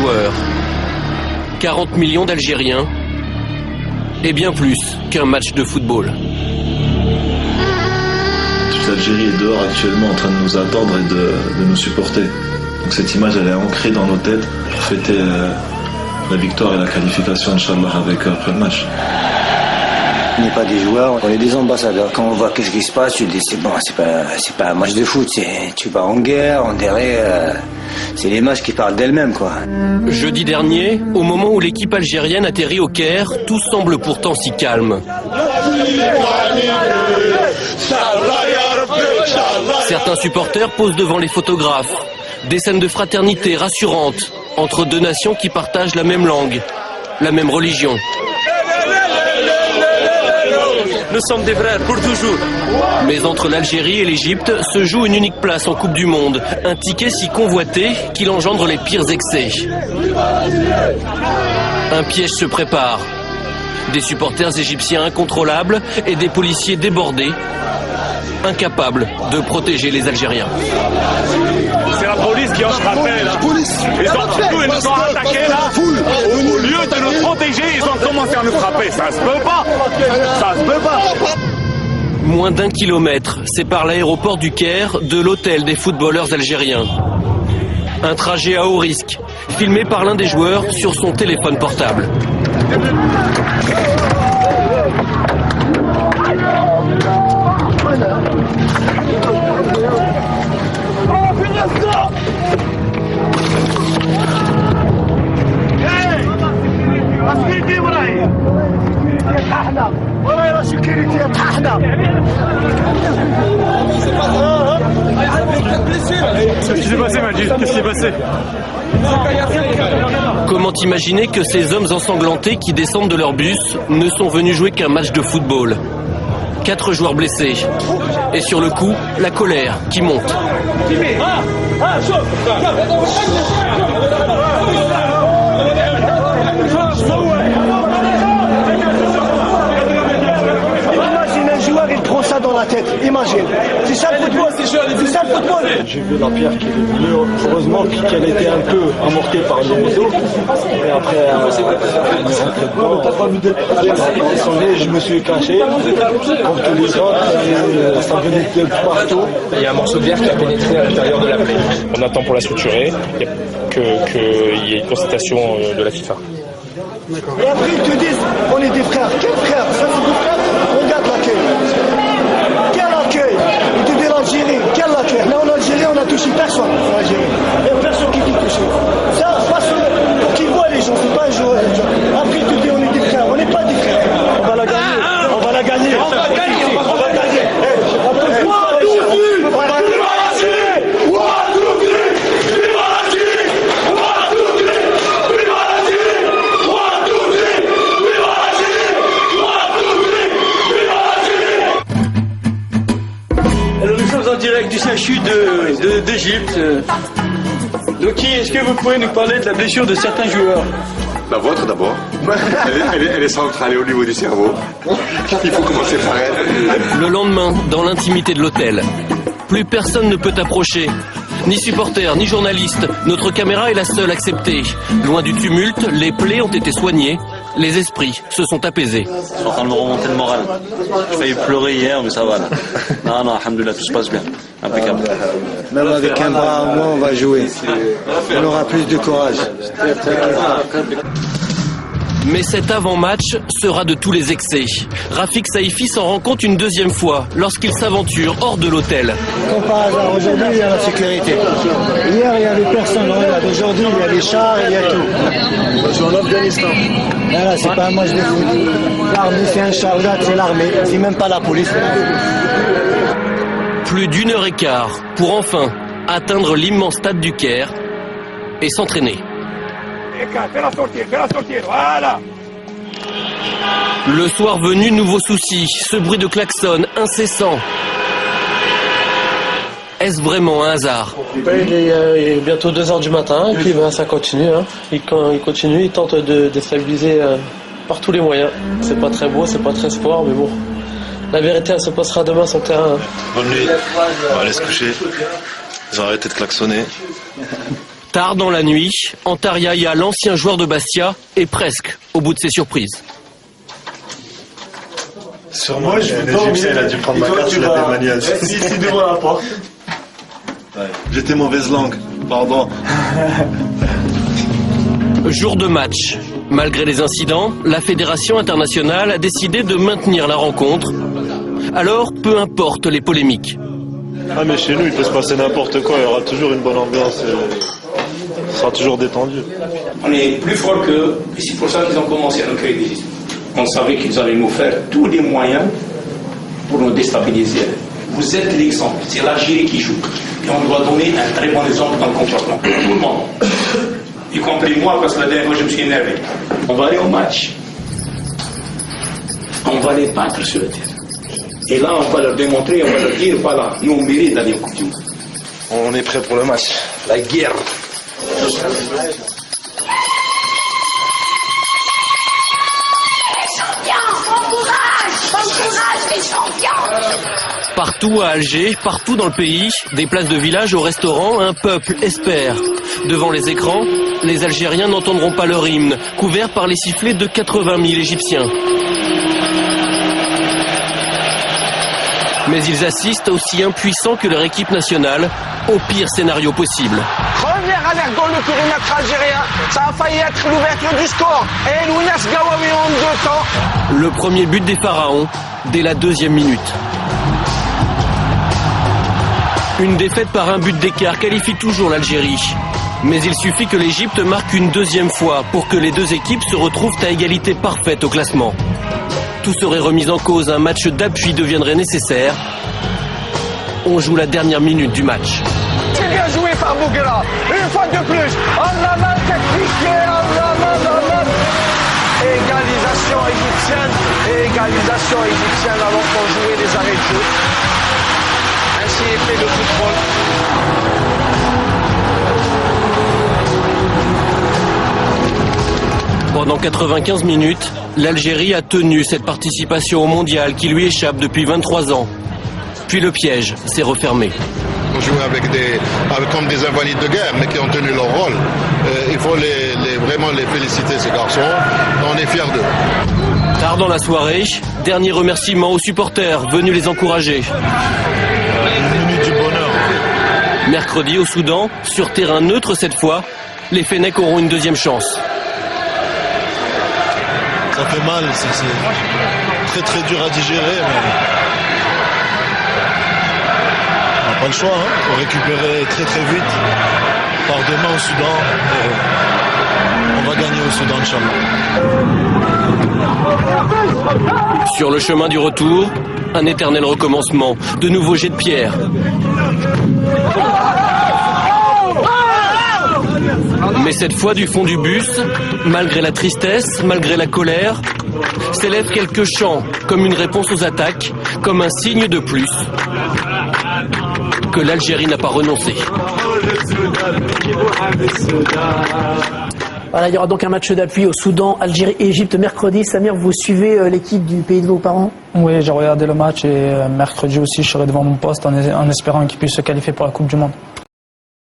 joueurs, 40 millions d'Algériens et bien plus qu'un match de football. Toute l'Algérie est dehors actuellement en train de nous attendre et de nous supporter. Donc cette image elle est ancrée dans nos têtes pour fêter la victoire et la qualification Inch'Allah avec eux après le match. On n'est pas des joueurs, on est des ambassadeurs. Quand on voit qu'est-ce qui se passe, tu te dis c'est bon, c'est pas un match de foot, tu pars en guerre, on dirait, c'est les matchs qui parlent d'elles-mêmes quoi. Jeudi dernier, au moment où l'équipe algérienne atterrit au Caire, tout semble pourtant si calme. Certains supporters posent devant les photographes. Des scènes de fraternité rassurantes entre deux nations qui partagent la même langue, la même religion. Nous sommes des frères pour toujours. Mais entre l'Algérie et l'Égypte se joue une unique place en Coupe du Monde. Un ticket si convoité qu'il engendre les pires excès. Un piège se prépare. Des supporters égyptiens incontrôlables et des policiers débordés, incapables de protéger les Algériens. C'est la police qui a frappé là. Ils nous ont attaqués là. Au lieu de nous protéger, ils ont commencé à nous frapper. Ça se peut pas. Ça se peut pas. Moins d'1 kilomètre sépare l'aéroport du Caire de l'hôtel des footballeurs algériens. Un trajet à haut risque, filmé par l'un des joueurs sur son téléphone portable. Qu'est-ce qui s'est passé, Majid? Qu'est-ce qui s'est passé? Comment imaginer que ces hommes ensanglantés qui descendent de leur bus ne sont venus jouer qu'un match de football? 4 joueurs blessés. Et sur le coup, la colère qui monte. Imagine un joueur, il prend ça dans la tête. Imagine. C'est ça le football. C'est ça le football. J'ai vu la pierre qui est venue, heureusement qu'elle était un peu amortée par le moto. Et après, on est rentré dedans. Je me suis caché, comme tous les autres, ça venait de partout. Il y a un morceau de verre qui a pénétré à l'intérieur de la plaie. On attend pour la structurer, qu'il y ait une constatation de la FIFA. Et après, ils te disent, on est des frères. Quels frères? Ça, c'est des frères. Regarde l'accueil. Quel accueil? Ils te disent l'Algérie. Quel accueil? Là, en Algérie, on n'a touché personne. En Algérie. Il n'y a personne qui dit touché. Ça, pour qu'ils voient les gens, c'est pas un joueur. Après, ils te disent, on est des frères. On n'est pas des frères. On va la gagner. On va la gagner. On va gagner. On va gagner. En direct du CHU d'Égypte. Doki, est-ce que vous pouvez nous parler de la blessure de certains joueurs? La vôtre d'abord. Elle est centrale au niveau du cerveau. Il faut commencer par elle. Le lendemain, dans l'intimité de l'hôtel, plus personne ne peut approcher. Ni supporters, ni journalistes. Notre caméra est la seule acceptée. Loin du tumulte, les plaies ont été soignées. Les esprits se sont apaisés. Je suis en train de me remonter le moral. J'ai failli pleurer hier, mais ça va là. Non, alhamdoulilah, tout se passe bien. Impeccable. Même avec un bras en moins, on va jouer. On aura plus de courage. Mais cet avant-match sera de tous les excès. Rafik Saïfi s'en rend compte une deuxième fois lorsqu'il s'aventure hors de l'hôtel. Comme par hasard, aujourd'hui, il y a la sécurité. Hier, il y avait personne. Aujourd'hui, il y a les chars, il y a tout. On joue en Afghanistan. Là, c'est pas un match de foot. L'armée, c'est un char, c'est l'armée. C'est même pas la police. Plus d'1h15 pour enfin atteindre l'immense stade du Caire et s'entraîner. Fais-la sortir, voilà. Le soir venu, nouveau souci, ce bruit de klaxon incessant. Est-ce vraiment un hasard? Il est bientôt 2h du matin et puis ça continue. Hein. Il continue, il tente de déstabiliser par tous les moyens. C'est pas très beau, c'est pas très sport, mais bon. La vérité, elle se passera demain sur le terrain. Bonne nuit, on va aller se coucher. Ils ont arrêté de klaxonner. Tard dans la nuit, Antar Yahya, l'ancien joueur de Bastia, est presque au bout de ses surprises. Sûrement, un Égyptien, il a dû prendre ma carte, il a fait manuel. Si devant la porte. J'étais mauvaise langue, pardon. Jour de match. Malgré les incidents, la Fédération internationale a décidé de maintenir la rencontre. Alors, peu importe les polémiques. Ah mais chez nous, il peut se passer n'importe quoi, il y aura toujours une bonne ambiance, ça sera toujours détendu. On est plus fort qu'eux, et c'est pour ça qu'ils ont commencé à nous créer des histoires. On savait qu'ils allaient nous faire tous les moyens pour nous déstabiliser. Vous êtes l'exemple, c'est l'Algérie qui joue. Et on doit donner un très bon exemple dans le comportement. Tout le monde. Y compris moi, parce que la dernière fois je me suis énervé. On va aller au match. On va les battre sur le terrain. Et là, on va leur démontrer, on va leur dire, voilà, nous on mérite d'aller au Coupe du Monde. On est prêt pour le match. La guerre. Partout à Alger, partout dans le pays, des places de village au restaurant, un peuple espère. Devant les écrans, les Algériens n'entendront pas leur hymne, couvert par les sifflets de 80 000 Égyptiens. Mais ils assistent aussi impuissants que leur équipe nationale, au pire scénario possible. Première alerte dans le périmètre algérien, ça a failli être l'ouverture du score. Et Lounas Gawawi en 2 temps. Le premier but des Pharaons, dès la 2e minute. Une défaite par un but d'écart qualifie toujours l'Algérie. Mais il suffit que l'Égypte marque une 2e fois pour que les deux équipes se retrouvent à égalité parfaite au classement. Tout serait remis en cause, un match d'appui deviendrait nécessaire. On joue la dernière minute du match. C'est bien joué par Bouguera, une fois de plus. Allah technique, Allah. Égalisation égyptienne alors qu'on jouait les arrêts de jeu. Ainsi est fait le football. Pendant 95 minutes, l'Algérie a tenu cette participation au mondial qui lui échappe depuis 23 ans. Puis le piège s'est refermé. On jouait comme des invalides de guerre, mais qui ont tenu leur rôle. Il faut vraiment les féliciter, ces garçons. On est fiers d'eux. Tard dans la soirée, dernier remerciement aux supporters venus les encourager. Une minute du bonheur. Mercredi au Soudan, sur terrain neutre cette fois, les Fennecs auront une 2e chance. Ça fait mal, c'est très très dur à digérer, mais on n'a pas le choix, hein. Il faut récupérer très très vite. On part demain au Soudan, et on va gagner au Soudan, Inch'Allah. Sur le chemin du retour, un éternel recommencement, de nouveaux jets de pierre. Mais cette fois du fond du bus, malgré la tristesse, malgré la colère, s'élèvent quelques chants, comme une réponse aux attaques, comme un signe de plus que l'Algérie n'a pas renoncé. Voilà, il y aura donc un match d'appui au Soudan, Algérie et Égypte mercredi. Samir, vous suivez l'équipe du pays de vos parents? Oui, j'ai regardé le match et mercredi aussi je serai devant mon poste en espérant qu'ils puissent se qualifier pour la Coupe du Monde.